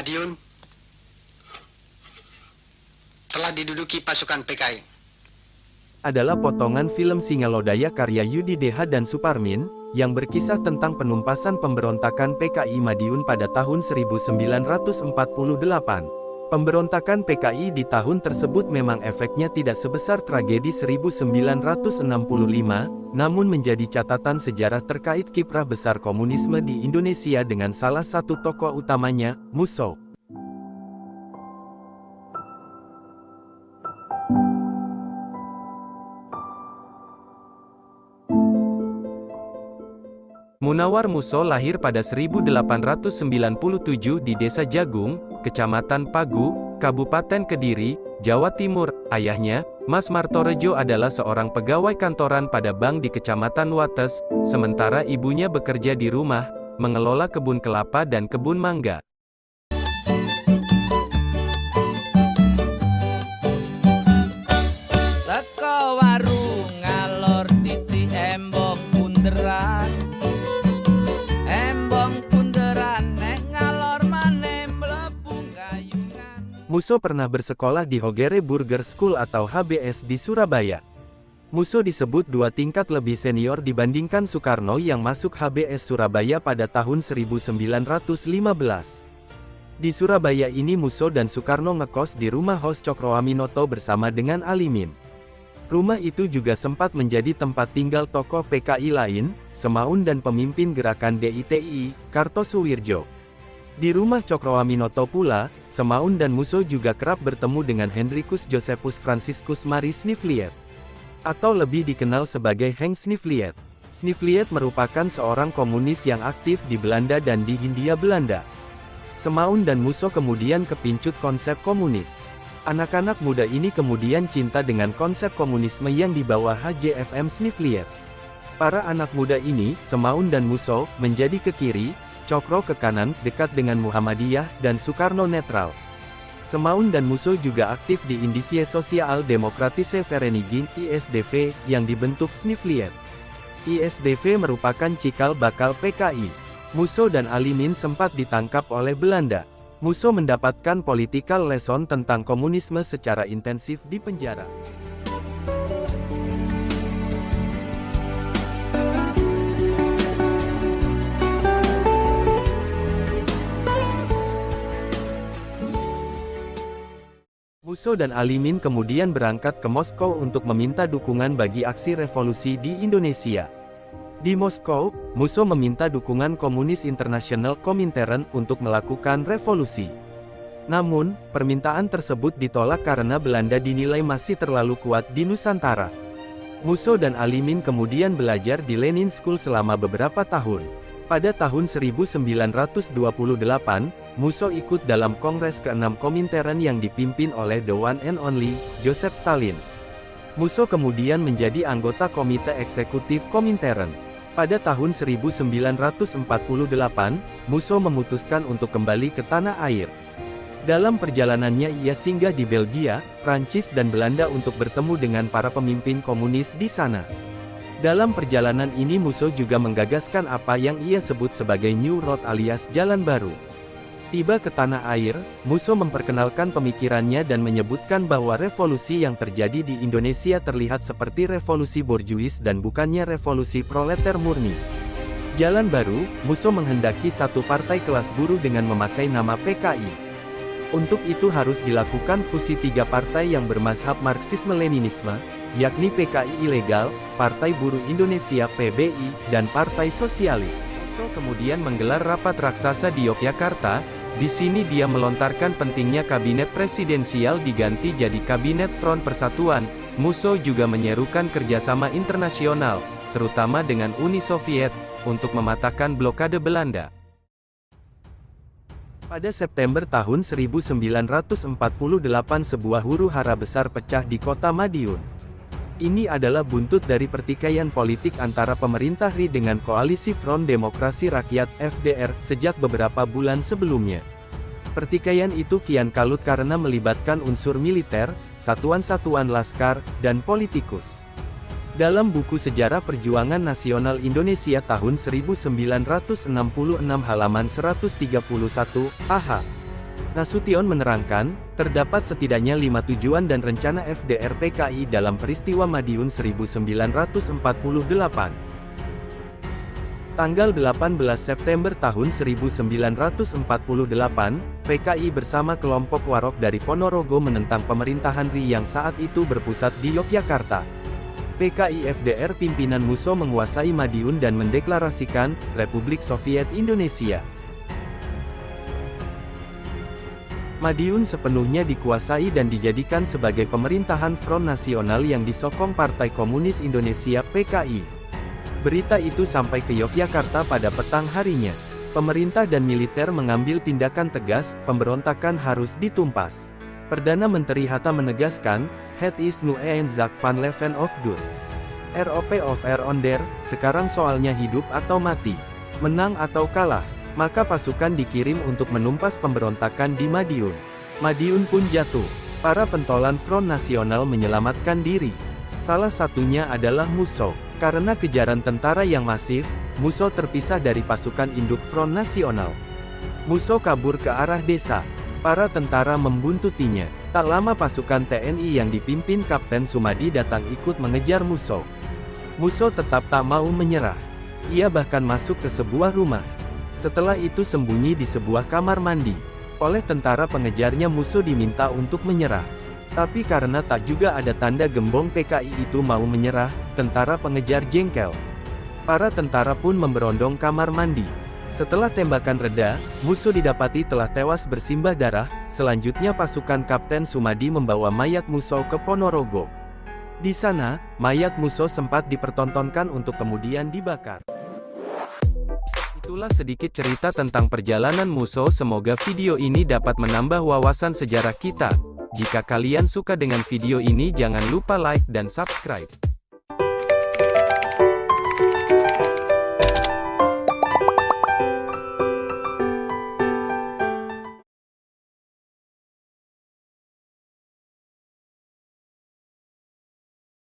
Madiun telah diduduki pasukan PKI. Adalah potongan film Singalodaya karya Yudi DH dan Suparmin, yang berkisah tentang penumpasan pemberontakan PKI Madiun pada tahun 1948. Pemberontakan PKI di tahun tersebut memang efeknya tidak sebesar tragedi 1965, namun menjadi catatan sejarah terkait kiprah besar komunisme di Indonesia dengan salah satu tokoh utamanya, Musso. Munawar Musso lahir pada 1897 di Desa Jagung, Kecamatan Pagu, Kabupaten Kediri, Jawa Timur. Ayahnya, Mas Martorejo adalah seorang pegawai kantoran pada bank di Kecamatan Wates, sementara ibunya bekerja di rumah, mengelola kebun kelapa dan kebun mangga. Teko warung ngalor titi embong punderan. Musso pernah bersekolah di Hogere Burger School atau HBS di Surabaya. Musso disebut 2 tingkat lebih senior dibandingkan Soekarno yang masuk HBS Surabaya pada tahun 1915. Di Surabaya ini Musso dan Soekarno ngekos di rumah Hos Cokroaminoto bersama dengan Alimin. Rumah itu juga sempat menjadi tempat tinggal tokoh PKI lain, Semaun dan pemimpin gerakan DITI, Kartosuwirjo. Di rumah Cokroaminoto pula, Semaun dan Musso juga kerap bertemu dengan Hendrikus Josephus Franciscus Marie Sniveliet, atau lebih dikenal sebagai Henk Sniveliet. Sniveliet merupakan seorang komunis yang aktif di Belanda dan di Hindia Belanda. Semaun dan Musso kemudian kepincut konsep komunis. Anak-anak muda ini kemudian cinta dengan konsep komunisme yang dibawa HJFM Sniveliet. Para anak muda ini, Semaun dan Musso, menjadi ke kiri, Cokro ke kanan, dekat dengan Muhammadiyah, dan Soekarno netral. Semaun dan Musso juga aktif di Indische Sosiaal Demokratische Vereniging (ISDV) yang dibentuk Sniveliet. ISDV merupakan cikal bakal PKI. Musso dan Alimin sempat ditangkap oleh Belanda. Musso mendapatkan political lesson tentang komunisme secara intensif di penjara. Musso dan Alimin kemudian berangkat ke Moskow untuk meminta dukungan bagi aksi revolusi di Indonesia. Di Moskow, Musso meminta dukungan Komunis Internasional Komintern untuk melakukan revolusi. Namun, permintaan tersebut ditolak karena Belanda dinilai masih terlalu kuat di Nusantara. Musso dan Alimin kemudian belajar di Lenin School selama beberapa tahun. Pada tahun 1928, Musso ikut dalam Kongres ke-6 Komintern yang dipimpin oleh the one and only, Joseph Stalin. Musso kemudian menjadi anggota Komite Eksekutif Komintern. Pada tahun 1948, Musso memutuskan untuk kembali ke tanah air. Dalam perjalanannya ia singgah di Belgia, Prancis dan Belanda untuk bertemu dengan para pemimpin komunis di sana. Dalam perjalanan ini Musso juga menggagaskan apa yang ia sebut sebagai New Road alias jalan baru. Tiba ke tanah air, Musso memperkenalkan pemikirannya dan menyebutkan bahwa revolusi yang terjadi di Indonesia terlihat seperti revolusi borjuis dan bukannya revolusi proleter murni. Jalan baru, Musso menghendaki satu partai kelas buruh dengan memakai nama PKI. Untuk itu harus dilakukan fusi 3 partai yang bermazhab Marxisme-Leninisme, yakni PKI Ilegal, Partai Buruh Indonesia (PBI), dan Partai Sosialis. Musso kemudian menggelar rapat raksasa di Yogyakarta. Di sini dia melontarkan pentingnya kabinet presidensial diganti jadi kabinet Front Persatuan. Musso juga menyerukan kerjasama internasional, terutama dengan Uni Soviet, untuk mematahkan blokade Belanda. Pada September tahun 1948 sebuah huru-hara besar pecah di kota Madiun. Ini adalah buntut dari pertikaian politik antara pemerintah RI dengan Koalisi Front Demokrasi Rakyat (FDR) sejak beberapa bulan sebelumnya. Pertikaian itu kian kalut karena melibatkan unsur militer, satuan-satuan laskar, dan politikus. Dalam buku Sejarah Perjuangan Nasional Indonesia tahun 1966 halaman 131, AH. Nasution menerangkan, terdapat setidaknya 5 tujuan dan rencana FDR PKI dalam peristiwa Madiun 1948. Tanggal 18 September tahun 1948, PKI bersama kelompok Warok dari Ponorogo menentang pemerintahan RI yang saat itu berpusat di Yogyakarta. PKI FDR pimpinan Musso menguasai Madiun dan mendeklarasikan Republik Soviet Indonesia. Madiun sepenuhnya dikuasai dan dijadikan sebagai pemerintahan Front Nasional yang disokong Partai Komunis Indonesia (PKI). Berita itu sampai ke Yogyakarta pada petang harinya. Pemerintah dan militer mengambil tindakan tegas, pemberontakan harus ditumpas. Perdana Menteri Hatta menegaskan, "Het is nu een zaak van leven of dood. ROP of eronder, sekarang soalnya hidup atau mati. Menang atau kalah. Maka pasukan dikirim untuk menumpas pemberontakan di Madiun. Madiun pun jatuh. Para pentolan Front Nasional menyelamatkan diri. Salah satunya adalah Musso. Karena kejaran tentara yang masif, Musso terpisah dari pasukan induk Front Nasional. Musso kabur ke arah desa. Para tentara membuntutinya. Tak lama pasukan TNI yang dipimpin Kapten Sumadi datang ikut mengejar Musso. Musso tetap tak mau menyerah. Ia bahkan masuk ke sebuah rumah. Setelah itu sembunyi di sebuah kamar mandi. Oleh tentara pengejarnya Musso diminta untuk menyerah. Tapi karena tak juga ada tanda gembong PKI itu mau menyerah, tentara pengejar jengkel. Para tentara pun memberondong kamar mandi. Setelah tembakan reda, Musso didapati telah tewas bersimbah darah. Selanjutnya pasukan Kapten Sumadi membawa mayat Musso ke Ponorogo. Di sana, mayat Musso sempat dipertontonkan untuk kemudian dibakar. Itulah sedikit cerita tentang perjalanan Musso. Semoga video ini dapat menambah wawasan sejarah kita. Jika kalian suka dengan video ini jangan lupa like dan subscribe.